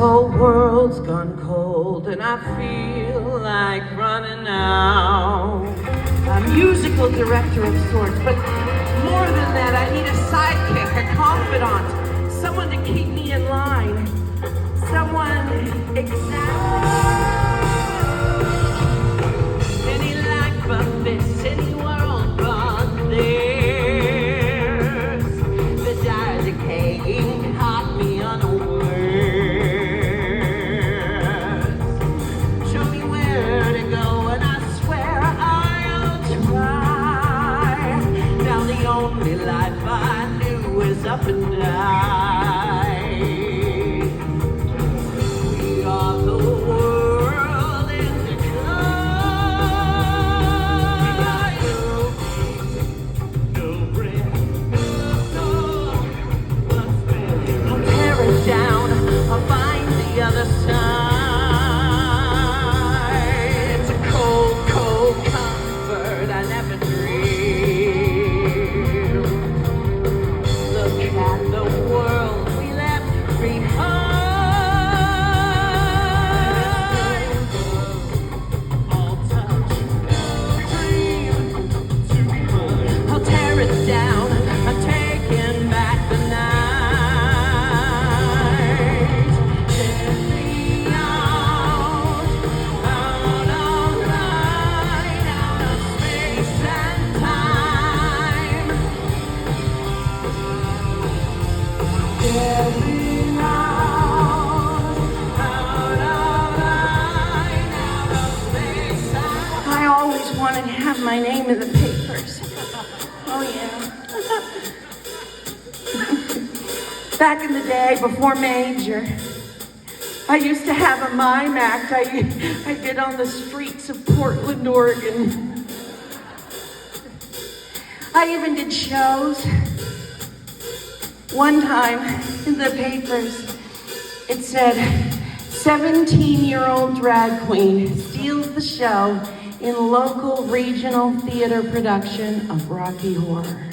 whole world's gone cold and I feel like running now. A musical director of sorts, but more than that, I need a sidekick, a confidant, someone to keep me in line, someone any life but this, any world but theirs. The dire decaying caught me unawares. Show me where to go and I swear I'll try. Now the only life I knew is up and die. We are the world in decline. No breath, no soul, what's there? I'll tear it down, I'll find the other side. It's a cold, cold comfort I never dreamed. Look at the world we left behind. All touch, dream too much. I'll tear it down, I'm taking back the night. Get me out of light, out of space and time. Get me out of light, out of space and time. I always wanted to have my name in the papers. Oh yeah. Back in the day, before Major, I used to have a mime act I did on the streets of Portland, Oregon. I even did shows. One time in the papers, it said, 17-year-old drag queen steals the show in local regional theater production of Rocky Horror.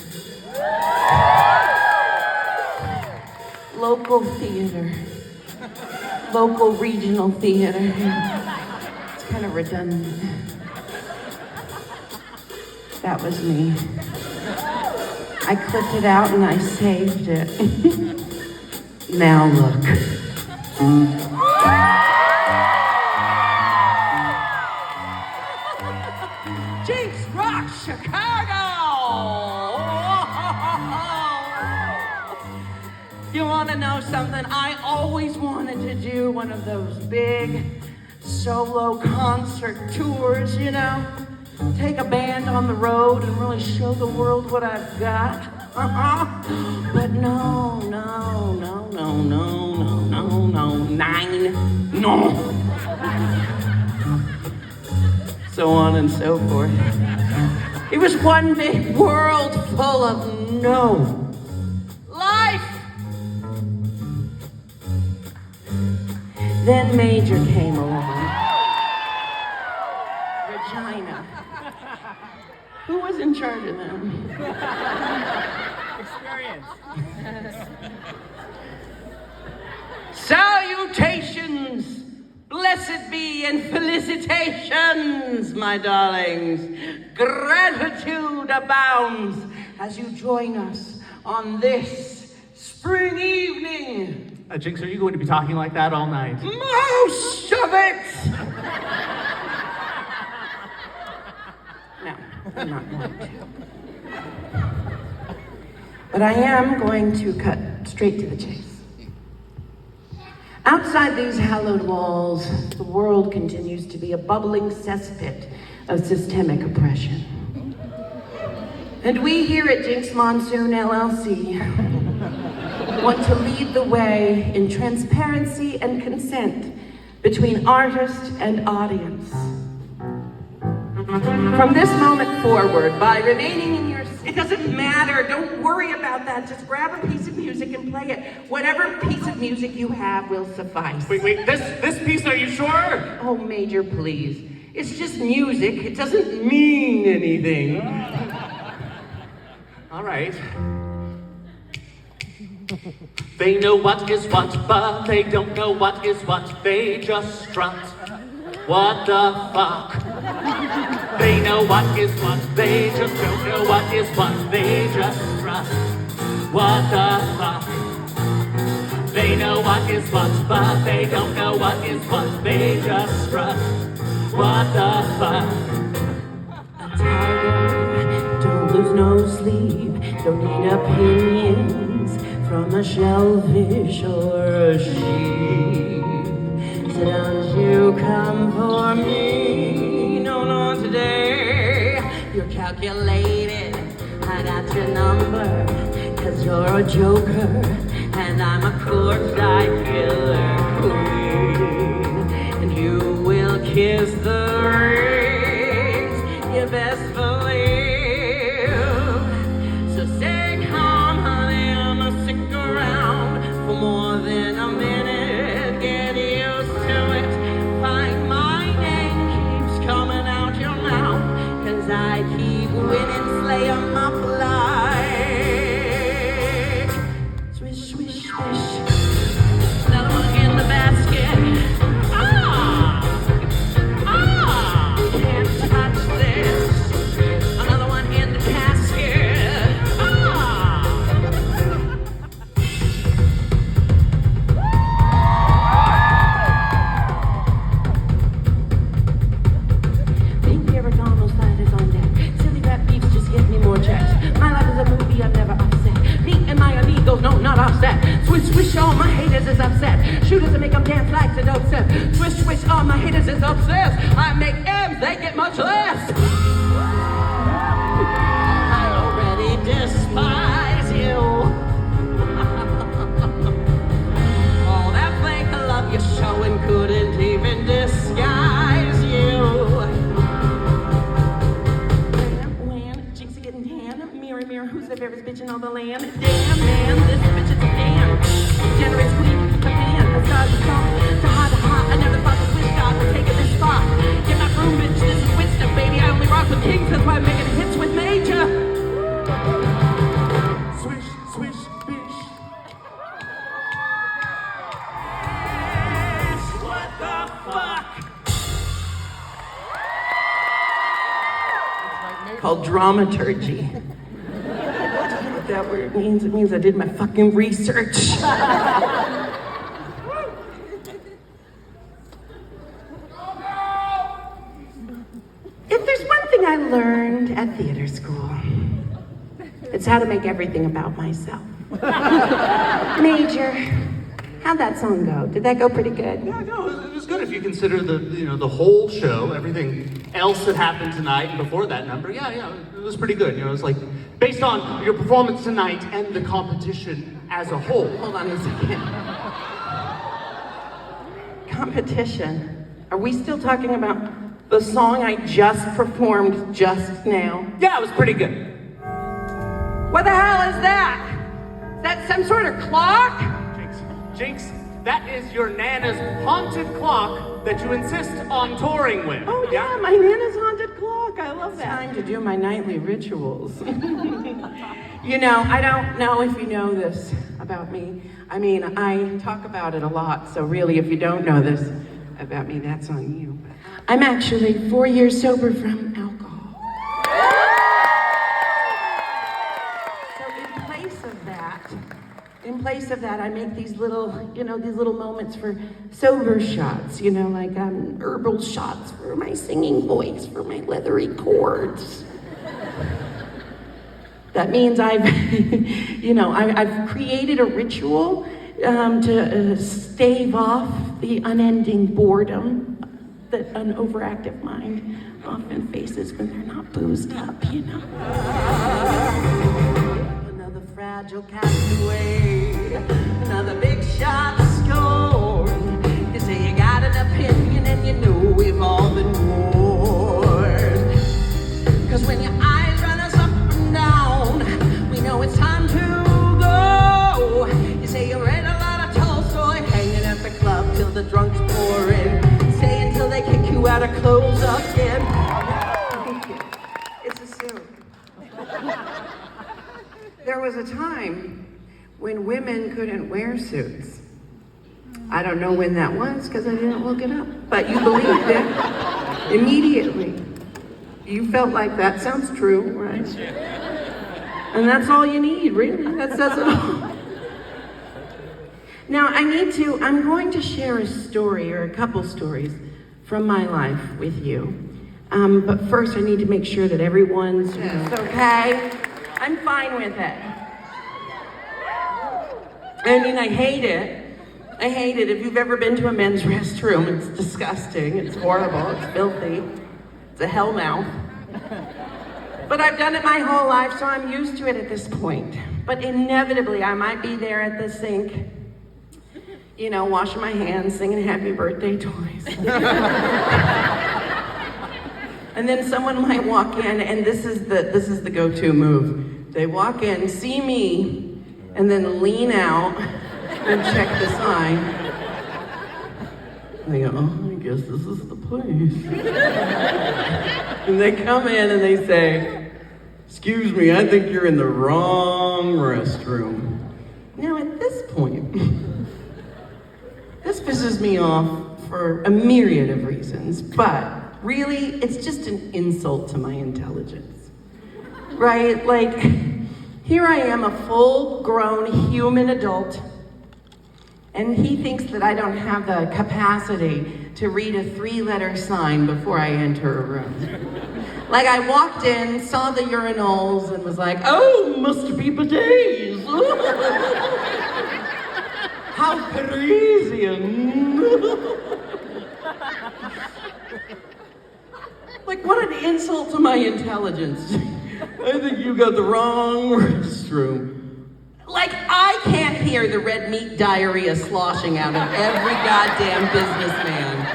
Local theater. Local regional theater. It's kind of redundant. That was me. I clipped it out and I saved it. Now look. Jinkx Rock Chicago! You want to know something? I always wanted to do one of those big solo concert tours, you know? Take a band on the road and really show the world what I've got. But no, no. So on and so forth. It was one big world full of no. Life! Then Major came along. Regina. Who was in charge of them? Experience. Salutations, blessed be, and felicitations, my darlings. Gratitude abounds as you join us on this spring evening. Jinkx, are you going to be talking like that all night? Most of it! No, I'm not going to. But I am going to cut straight to the chase. Outside these hallowed walls, the world continues to be a bubbling cesspit of systemic oppression. And we here at Jinkx Monsoon LLC want to lead the way in transparency and consent between artist and audience. From this moment forward, by remaining in your... It doesn't matter, don't worry about that. Just grab a piece of music and play it. Whatever piece of music you have will suffice. Wait, this piece, are you sure? Oh, Major, please. It's just music. It doesn't mean anything. All right. They know what is what, but they don't know what is what. They just strut. What the fuck? They know what is what, they just don't know what is what. They just strut. What the fuck? They know what is what, but they don't know what is what. They just strut. What the fuck? A tiger, don't lose no sleep. Don't need opinions from a shellfish or a sheep. So don't you come for me, no, not today. You're calculated, I got your number. Cause you're a joker, and I'm a courtside killer queen. And you will kiss the rings, you best believe. So stay calm, honey, I'ma stick around for more than a minute. Get used to it, find my name keeps coming out your mouth. Cause I keep winning, slay 'em up like swish, swish, swish. Another one in the basket. Can't touch this. Another one in the casket. Big Paragonal side is on deck. Silly rap beats just get me more checks. My life is a movie, I'm never upset. Me and my amigos, no, not upset. Swish, swish, all my haters is upset. Shooters and make them dance like the dope set. Swish, swish, all my haters is obsessed. I make M's, they get much less. I already despise you. All that fake love you're showing couldn't even disguise you. When Jinkx getting tan, mirror, mirror, who's the fairest bitch in all the land? Damn, man, this bitch is a damn. Generous queen, the man, the stars are strong. To hot, I never thought the Swiss God would take it this far. Get my room, bitch, this is wisdom, baby. I only rock with kings, that's why I'm making hits with major. Swish, swish, bish. What the fuck? Called dramaturgy. What that word means? It means I did my fucking research. If there's one thing I learned at theater school, it's how to make everything about myself. Major, how'd that song go? Did that go pretty good? Yeah, no, it was good if you consider the whole show, everything else that happened tonight and before that number. Yeah, it was pretty good. It was like based on your performance tonight and the competition as a whole. Hold on a second. Competition. Are we still talking about the song I just performed just now? Yeah, it was pretty good. What the hell is that? Is that some sort of clock? Jinkx, that is your Nana's haunted clock that you insist on touring with. Oh yeah, my Nana's haunted clock. I love that. Time to do my nightly rituals. I don't know if you know this about me. I mean, I talk about it a lot, so really if you don't know this about me, that's on you. I'm actually 4 years sober from alcohol. So in place of that, I make these little moments for sober shots, like herbal shots for my singing voice, for my leathery chords. That means I've created a ritual to stave off the unending boredom that an overactive mind often faces when they're not boozed up, Another fragile castaway, another big shot scorn. You say you got an opinion and you know we've all been warned. Cause when your eyes run us up and down, we know it's time to go. You say you read a lot of Tolstoy, hanging at the club till the drunks pour in. Stay until they kick you out of clothes again. It's a suit. There was a time when women couldn't wear suits. I don't know when that was because I didn't look it up, but you believed it immediately. You felt like that sounds true, right? And that's all you need, really. That says it all. Now, I'm going to share a story or a couple stories from my life with you. But first I need to make sure that everyone's okay. I'm fine with it. I mean, I hate it. I hate it. If you've ever been to a men's restroom, it's disgusting, it's horrible, it's filthy, it's a hell mouth. But I've done it my whole life, so I'm used to it at this point. But inevitably, I might be there at the sink, you know, washing my hands, singing happy birthday twice. And then someone might walk in, and this is the go-to move. They walk in, see me, and then lean out and check the sign. And they go, oh, I guess this is the place. And they come in and they say, excuse me, I think you're in the wrong restroom. Now at this point, this pisses me off for a myriad of reasons, but really, it's just an insult to my intelligence, right? Like, here I am, a full-grown human adult, and he thinks that I don't have the capacity to read a 3-letter sign before I enter a room. Like, I walked in, saw the urinals, and was like, oh, must be bidets. How Parisian. Like, what an insult to my intelligence. I think you got the wrong restroom. Like, I can't hear the red meat diarrhea sloshing out of every goddamn businessman.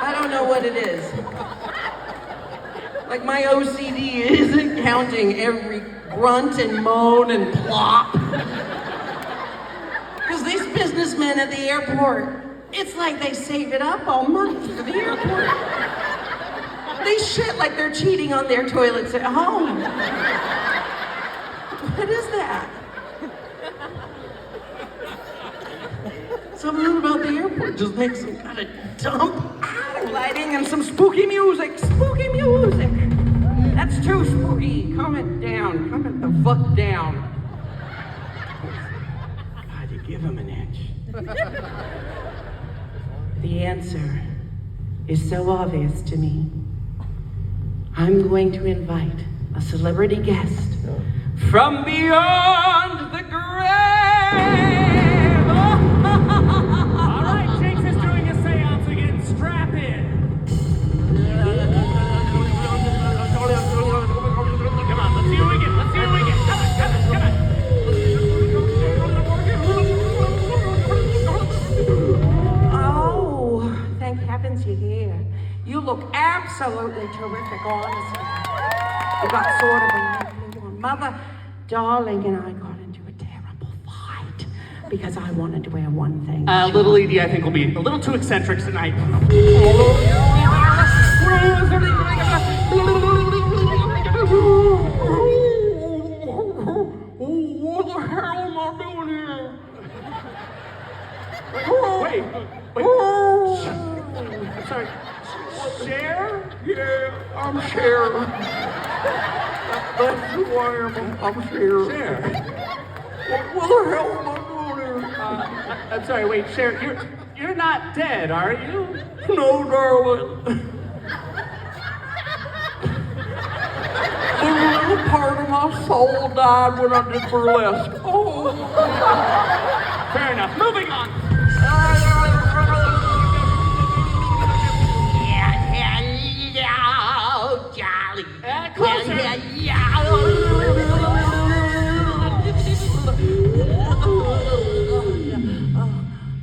I don't know what it is. Like, my OCD isn't counting every grunt and moan and plop. Because these businessmen at the airport, it's like they save it up all month for the airport. They shit like they're cheating on their toilets at home. What is that? Something about the airport just makes them kind of dump lighting and some spooky music. Spooky music. That's too spooky. Calm it down. Calm it the fuck down. God, you give him an inch. The answer is so obvious to me. I'm going to invite a celebrity guest from beyond the grave. All right, Jinkx is doing a seance again. Strap in. Come on, let's see what we get. Let's see what we get. Come on, come on, come on. Oh, thank heavens you're here. You look absolutely terrific, honestly. You got sort of a newborn mother. Darling and I got into a terrible fight because I wanted to wear one thing. Little Edie, I think, will be a little too eccentric tonight. What the hell am I doing here? Wait. I'm sorry. Cher? Yeah, I'm Cher. That's who I am. I'm Cher. Cher. What the hell am I doing here? I'm sorry, wait, Cher, you're not dead, are you? No, darling. A little part of my soul died when I did burlesque. Oh. Fair enough. Moving on. Jolly. Closer.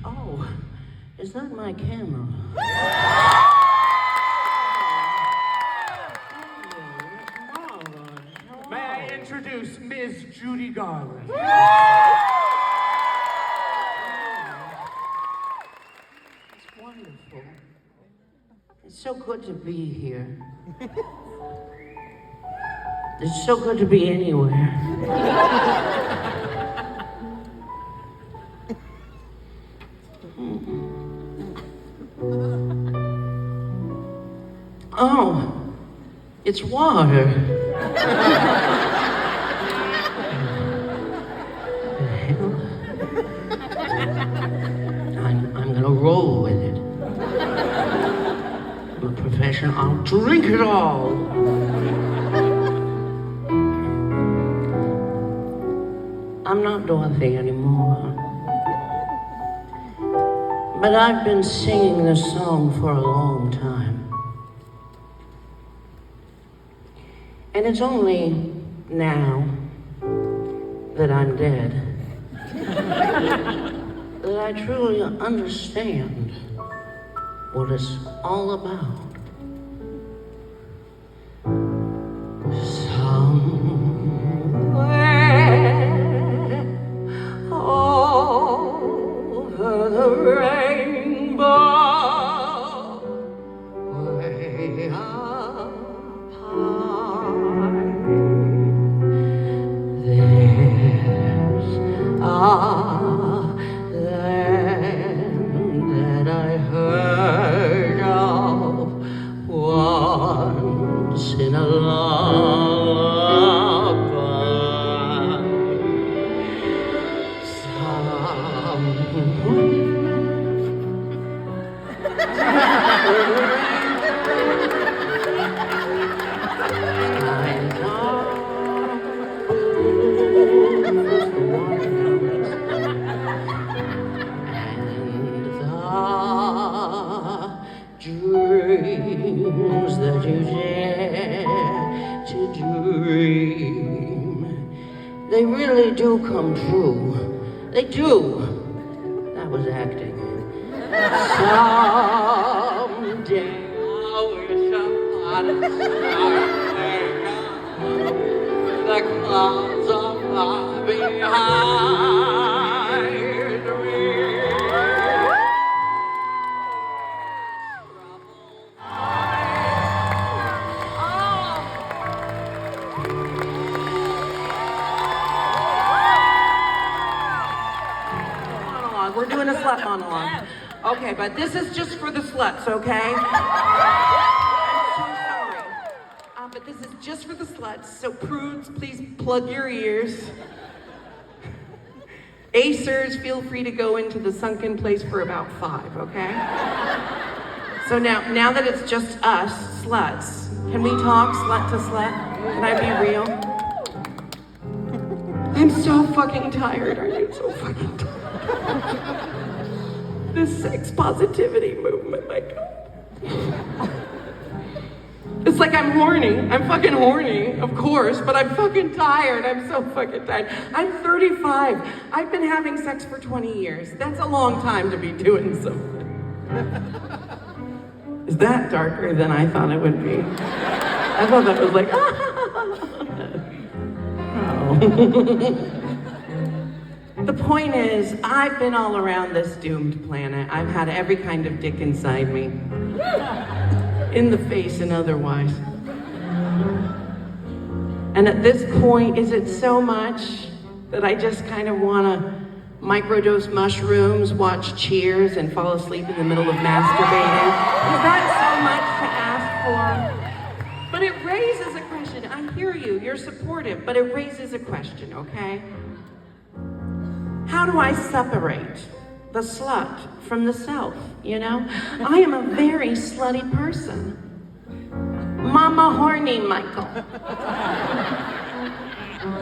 Oh, is that my camera? May I introduce Ms. Judy Garland? It's wonderful. It's so good to be here. It's so good to be anywhere. Oh, it's water. I'm gonna roll with it. I'm a professional. I'll drink it all. I'm not Dorothy anymore. But I've been singing this song for a long time. And it's only now that I'm dead that I truly understand what it's all about. Somewhere over the rainbow, way up high, there's a land that I heard of once in a lullaby. Dreams that you dare to dream, they really do come true. They do. That was acting. Someday I wish upon a star, the clouds are far behind me. We're doing a slut monologue. Okay, but this is just for the sluts, okay? I'm so sorry. But this is just for the sluts, so prudes, please plug your ears. Acers, feel free to go into the sunken place for about 5, okay? So now that it's just us, sluts, can we talk slut to slut? Can I be real? I'm so fucking tired. Are you so fucking tired? This sex positivity movement, my God. It's like I'm horny. I'm fucking horny, of course, but I'm fucking tired. I'm so fucking tired. I'm 35. I've been having sex for 20 years. That's a long time to be doing something. Is that darker than I thought it would be? I thought that was like, oh. The point is, I've been all around this doomed planet. I've had every kind of dick inside me. In the face and otherwise. And at this point, is it so much that I just kind of want to microdose mushrooms, watch Cheers, and fall asleep in the middle of masturbating? Is that so much to ask for? But it raises a question. I hear you, you're supportive, but it raises a question, okay? How do I separate the slut from the self, you know? I am a very slutty person. Mama horny, Michael.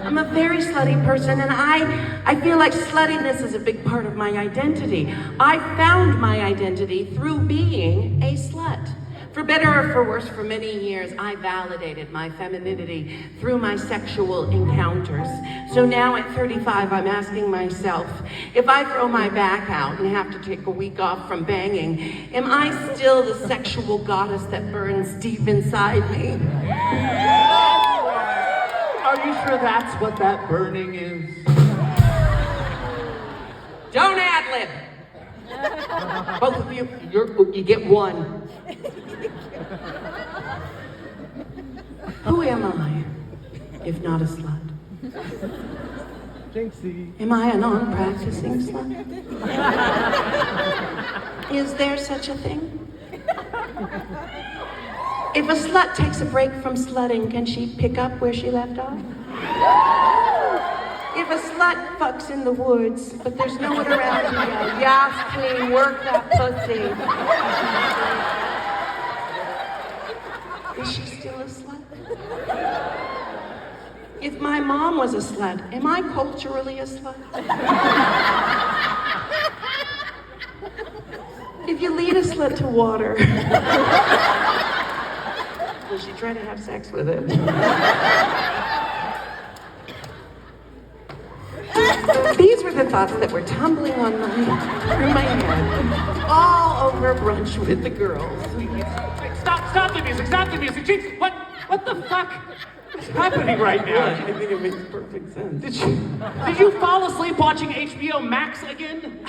I'm a very slutty person, and I feel like sluttiness is a big part of my identity. I found my identity through being a slut. For better or for worse, for many years, I validated my femininity through my sexual encounters. So now at 35, I'm asking myself, if I throw my back out and have to take a week off from banging, am I still the sexual goddess that burns deep inside me? Are you sure that's what that burning is? Don't ad-lib. Both of you, you get one. Who am I? if not a slut? Jinxie. Am I a non-practicing slut? Is there such a thing? If a slut takes a break from slutting, can she pick up where she left off? If a slut fucks in the woods, but there's no one around to yell, "Yas, queen, work that pussy," is she still a slut? If my mom was a slut, am I culturally a slut? If you lead a slut to water, will she try to have sex with it? These were the thoughts that were tumbling through my head, all over brunch with the girls. Stop the music, Jinx, what the fuck is happening right now? I think it makes perfect sense. Did you fall asleep watching HBO Max again?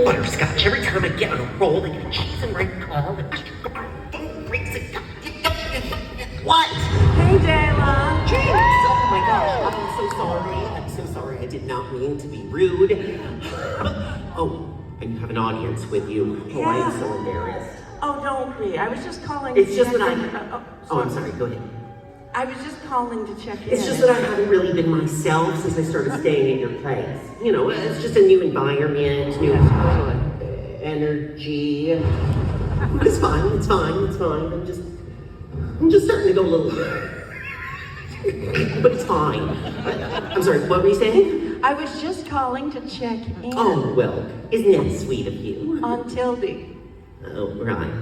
Butterscotch. Every time I get on a roll, they get cheese and red call. What? Hey, Jayla. Jinx! Oh my gosh, I'm so sorry. I'm so sorry. I did not mean to be rude. Oh, and you have an audience with you. Oh, I am so embarrassed. Oh, don't be. I was just calling. It's just that I'm sorry. Go ahead. I was just calling to check in. It's just that I haven't really been myself since I started staying at your place. You know, it's just a new environment, new energy. It's fine. I'm just starting to go a little, but it's fine. I'm sorry, what were you saying? I was just calling to check in. Oh, well, isn't that sweet of you? On Tildy. Oh, right.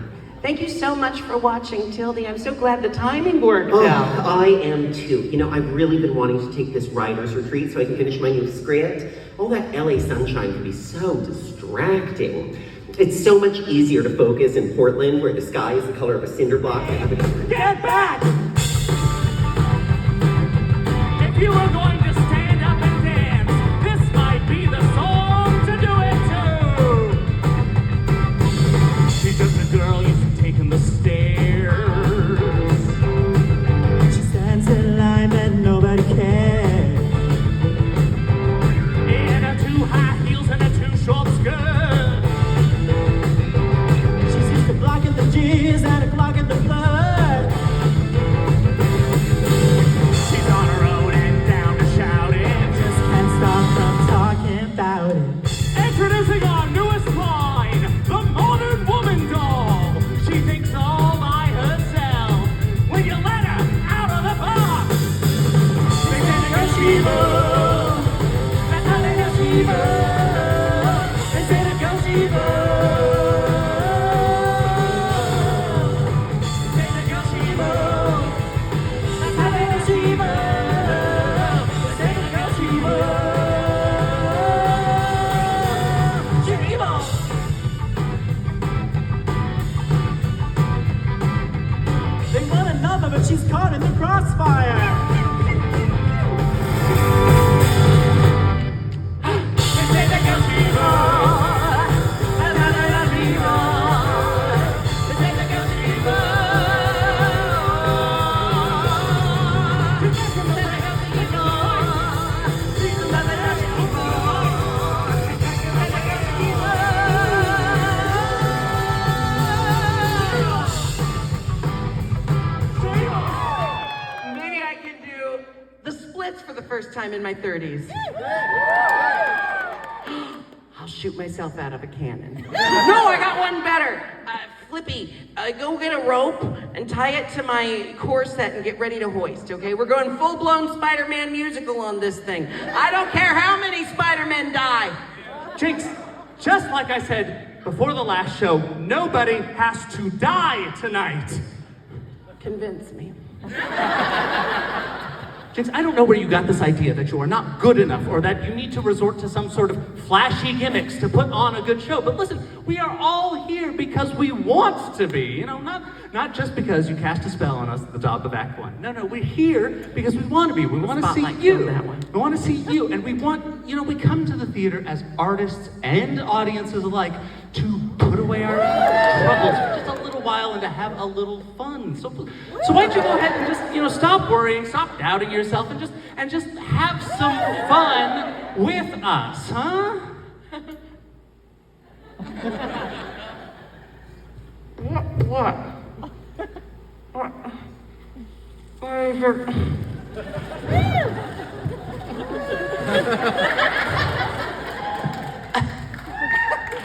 Thank you so much for watching, Tildy. I'm so glad the timing worked Oh, out. I am too. You know, I've really been wanting to take this writer's retreat so I can finish my new script. All that LA sunshine can be so distracting. It's so much easier to focus in Portland where the sky is the color of a cinder block. Get back! If you were going to stand up and dance, this might be the song to do it to. She's just a girl used to taking the stairs. She stands in line and nobody cares. In her 2 high heels and her 2 short skirts. She's used to blocking the G's and a clock in the blood. She's on her own and down to shouting. Just can't stop from talking about it. Introducing our newest line, the Modern Woman Doll. She thinks all by herself when you let her out of the box. They say the girl she moves. That's how they know she moves. They say the girl she moves. They say the girl she moves. That's how they know she moves. They say the girl she moves. She moves. They want another, but she's caught in the crossfire. They say the girl she moves. nuts for the first time in my 30s. I'll shoot myself out of a cannon. No, I got one better. Flippy, go get a rope and tie it to my corset and get ready to hoist, okay? We're going full-blown Spider-Man musical on this thing. I don't care how many Spider-Men die. Jinkx, just like I said before the last show, nobody has to die tonight. Convince me. Jinkx, I don't know where you got this idea that you are not good enough or that you need to resort to some sort of flashy gimmicks to put on a good show. But listen, we are all here because we want to be, you know, not just because you cast a spell on us at the top of Act 1. No, we're here because we want to be. We want to see you. We want to see you. And we want, you know, we come to the theater as artists and audiences alike to put away our troubles for just a little while and to have a little fun. So why don't you go ahead and just, you know, stop worrying, stop doubting yourself, and just have some fun with us, huh? What?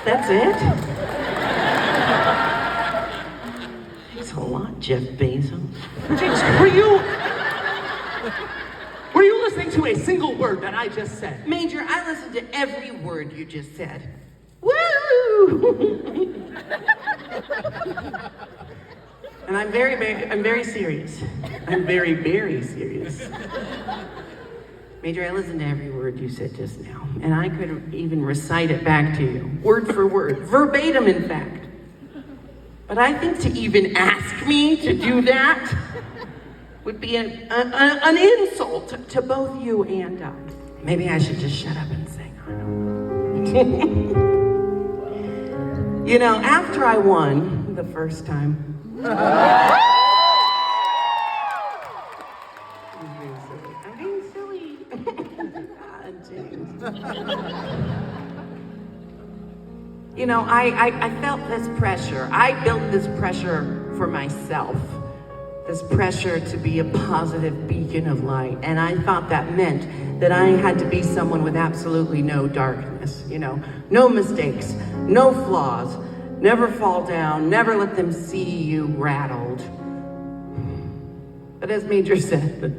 That's it? Thanks a lot, Jeff Bezos. Jinkx, were you listening to a single word that I just said? Major, I listened to every word you just said. Woo! And I'm very serious. I'm very serious. Major, I listened to every word you said just now, and I could even recite it back to you, word for word, verbatim, in fact. But I think to even ask me to do that would be an insult to both you and I. Maybe I should just shut up and sing. You know, after I won the first time, I'm being silly. You know, I felt this pressure. I built this pressure for myself. This pressure to be a positive beacon of light. And I thought that meant that I had to be someone with absolutely no darkness, you know, no mistakes, no flaws, never fall down, never let them see you rattled. But as Major said,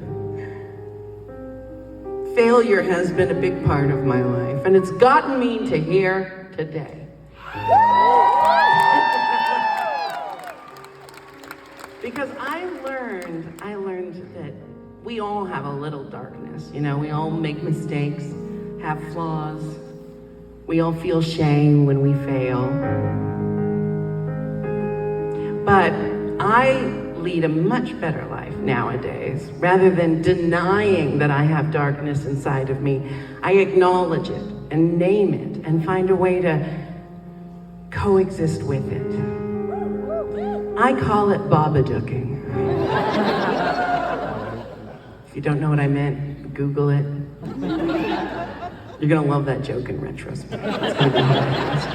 failure has been a big part of my life, and it's gotten me to here today. Because I learned that we all have a little darkness, you know, we all make mistakes, have flaws, we all feel shame when we fail. But I lead a much better life nowadays. Rather than denying that I have darkness inside of me, I acknowledge it and name it and find a way to coexist with it. I call it babadooking. If you don't know what I meant, Google it. You're gonna love that joke in retrospect. It's gonna be hilarious.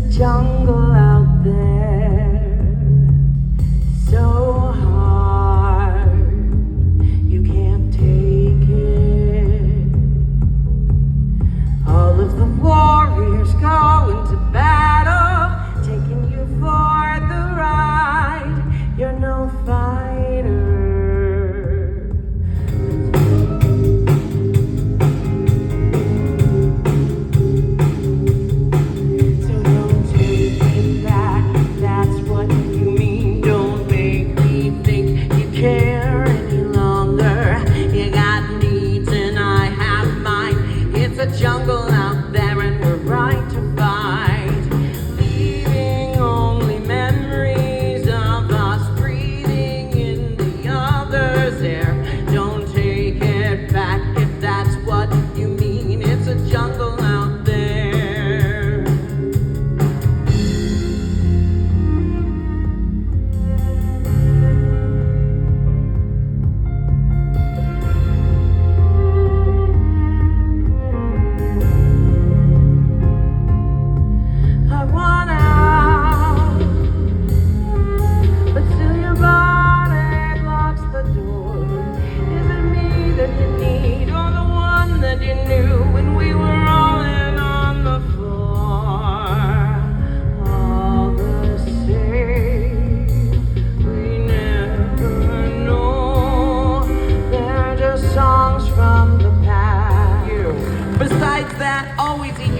Jungle out there,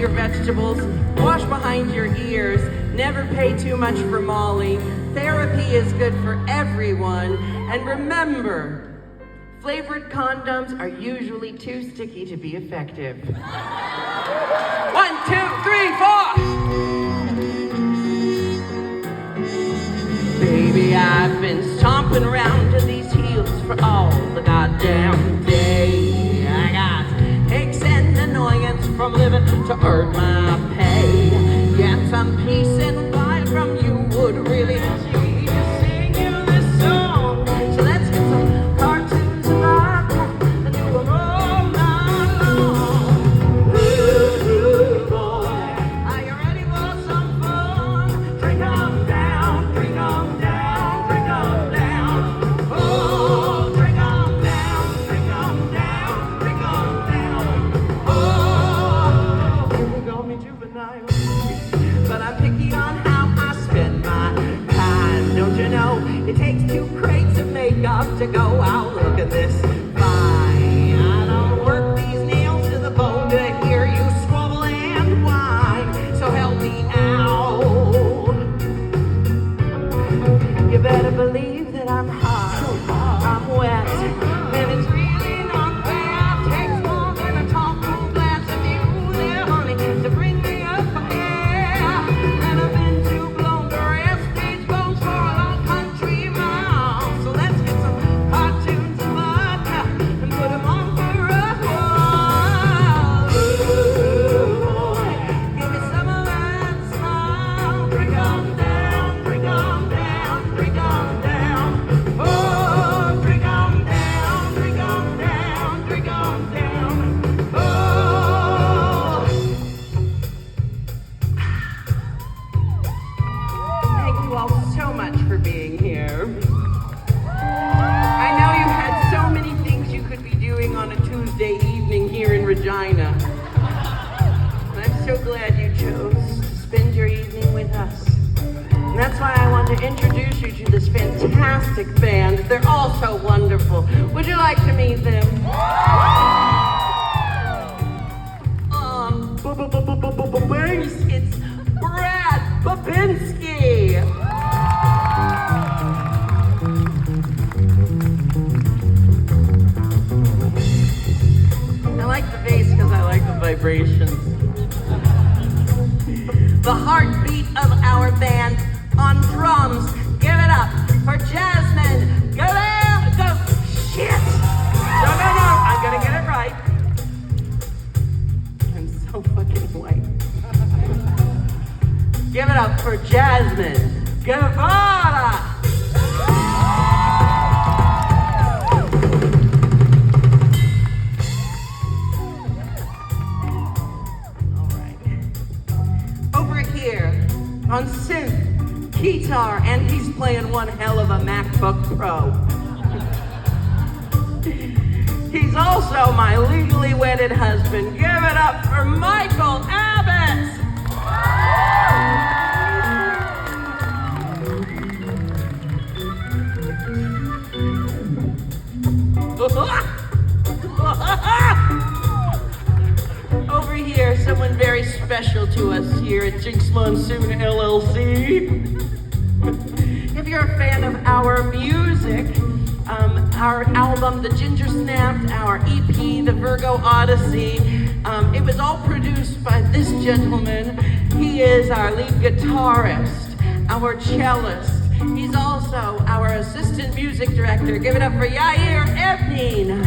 your vegetables, wash behind your ears, never pay too much for Molly. Therapy is good for everyone. And remember, flavored condoms are usually too sticky to be effective. 1, 2, 3, 4. Baby, I've been stomping around to these heels for all the goddamn day. I got aches and annoyance from living to earn my pay. Yet some peace and quiet from you would really help me to sing you this song. So let's get some cartoons about that and do them all night long. Ooh, boy, are you ready for some fun? Drink 'em down, drink 'em down, drink 'em down. Oh, drink 'em down, drink 'em down, drink 'em down. Oh, you call me juvenile, but I'm picky on how I spend my time. Don't you know it takes 2 crates of makeup to go out looking this fine? I don't work these nails to the bone to hear you squabble and whine. So help me out. You better believe that I'm hot, I'm wet, and it's really not bad. Takes more than a tall glass of you there, honey, to bring me up for air. And I've been too blown to rest these bones for a long country mile. So let's get some cartoons of vodka and put 'em on for a while. Ooh, boy, give me some of that smile. Drink 'em down, drink 'em down, drink 'em down. Oh, drink 'em down, drink 'em down, drink 'em down. Oh. Thank you all so much for being here. I know you had so many things you could be doing on a Tuesday evening here in Regina. And I'm so glad you chose to spend your evening with us. And that's why I want to introduce you to this fantastic band. They're all so wonderful. Would you like to meet them? Bass, it's Brad Babinski. I like the bass because I like the vibrations. The heartbeat of our band on drums. Give it up for Jasmine. Go there, go. Shit. No, I'm gonna get it right. I'm so fucking white. Give it up for Jasmine Guevara. All right. Over here on synth, guitar, and he's playing one hell of a MacBook Pro. He's also my legally wedded husband. Give it up for Michael Abbott. Over here, someone very special to us here at Jinkx Monsoon LLC. If you're a fan of our music, our album, The Ginger Snapped, our EP, The Virgo Odyssey, it was all produced by this gentleman. He is our lead guitarist, our cellist. He's also our assistant music director. Give it up for Yair Evnin.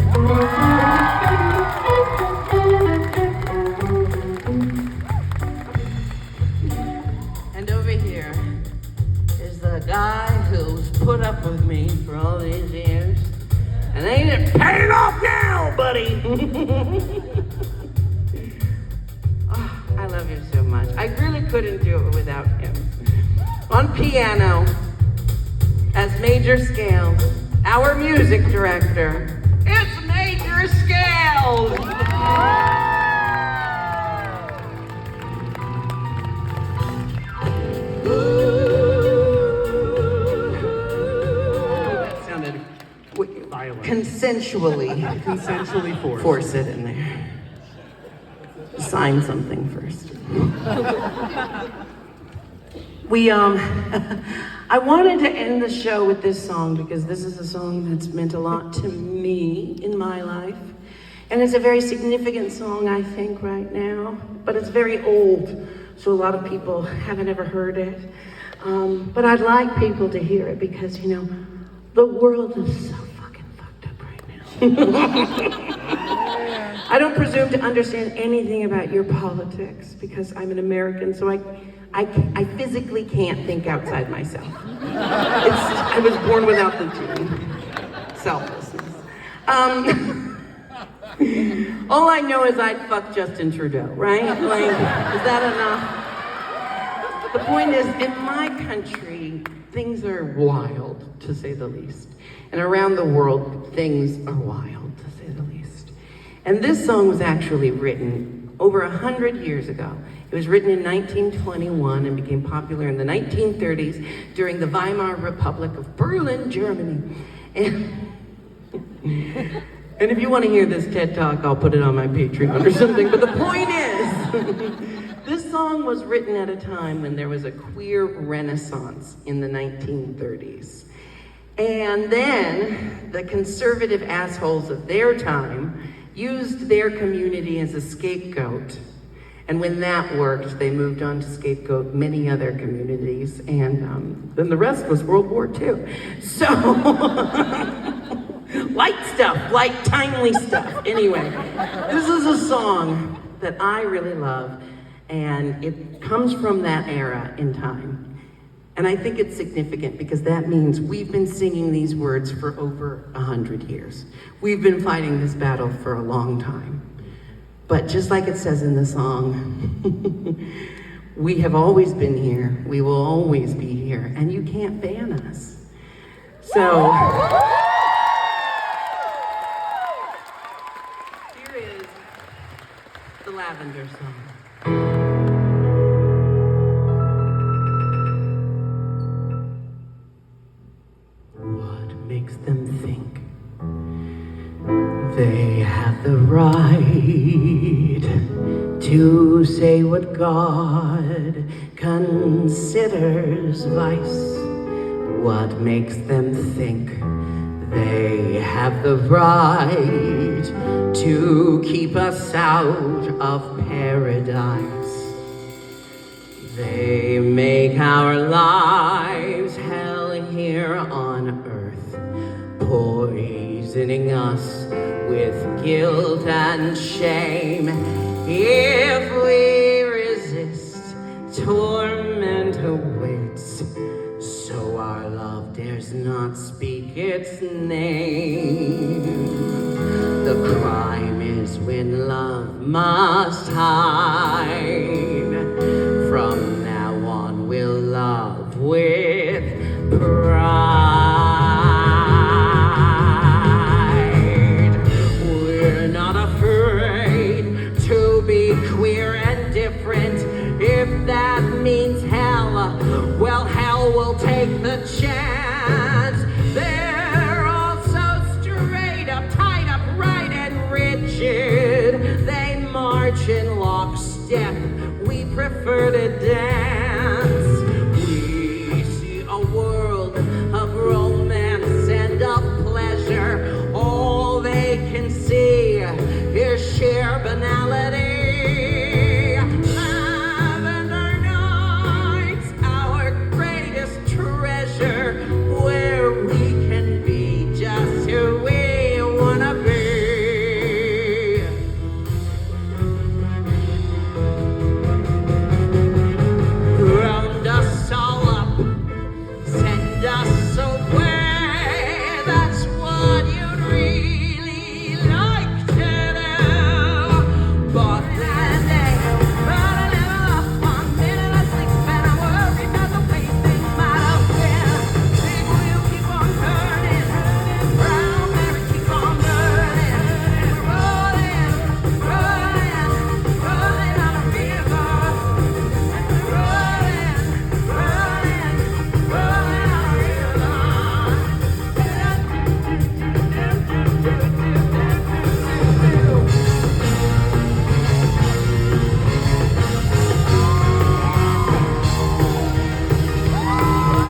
And over here is the guy who's put up with me for all these years. And ain't it paying off now, buddy? Oh, I love you so much. I really couldn't do it without him. On piano, as Major Scales, our music director, it's Major Scales! That sounded Violent. consensually Consensually forced. force it in there. sign something first. I wanted to end the show with this song because this is a song that's meant a lot to me in my life. And it's a very significant song, I think, right now. But it's very old, so a lot of people haven't ever heard it. But I'd like people to hear it because, you know, the world is so fucking fucked up right now. I don't presume to understand anything about your politics because I'm an American, so I physically can't think outside myself. I was born without the gene. Selflessness. All I know is I'd fuck Justin Trudeau, right? Like, is that enough? The point is, in my country, things are wild, to say the least. And around the world, things are wild, to say the least. And this song was actually written over 100 years ago. It was written in 1921 and became popular in the 1930s during the Weimar Republic of Berlin, Germany. And if you want to hear this TED Talk, I'll put it on my Patreon or something. But the point is, this song was written at a time when there was a queer renaissance in the 1930s. And then the conservative assholes of their time used their community as a scapegoat. And when that worked, they moved on to scapegoat many other communities. And then the rest was World War II. So, light stuff, like timely stuff. Anyway, this is a song that I really love. And it comes from that era in time. And I think it's significant because that means we've been singing these words for over 100 years. We've been fighting this battle for a long time. But just like it says in the song, we have always been here, we will always be here, and you can't ban us. So, here is the Lavender Song. What makes them think they have the right to say what God considers vice? What makes them think they have the right to keep us out of paradise? They make our lives hell here on earth, poisoning us with guilt and shame. If we resist, torment awaits, so our love dares not speak its name. The crime is when love must hide. From now on we'll love with pride. Queer and different, if that means hell, well, hell will take the chance. They're all so straight up, tied up, right and rigid. They march in lockstep, we prefer to dance. We see a world of romance and of pleasure. All they can see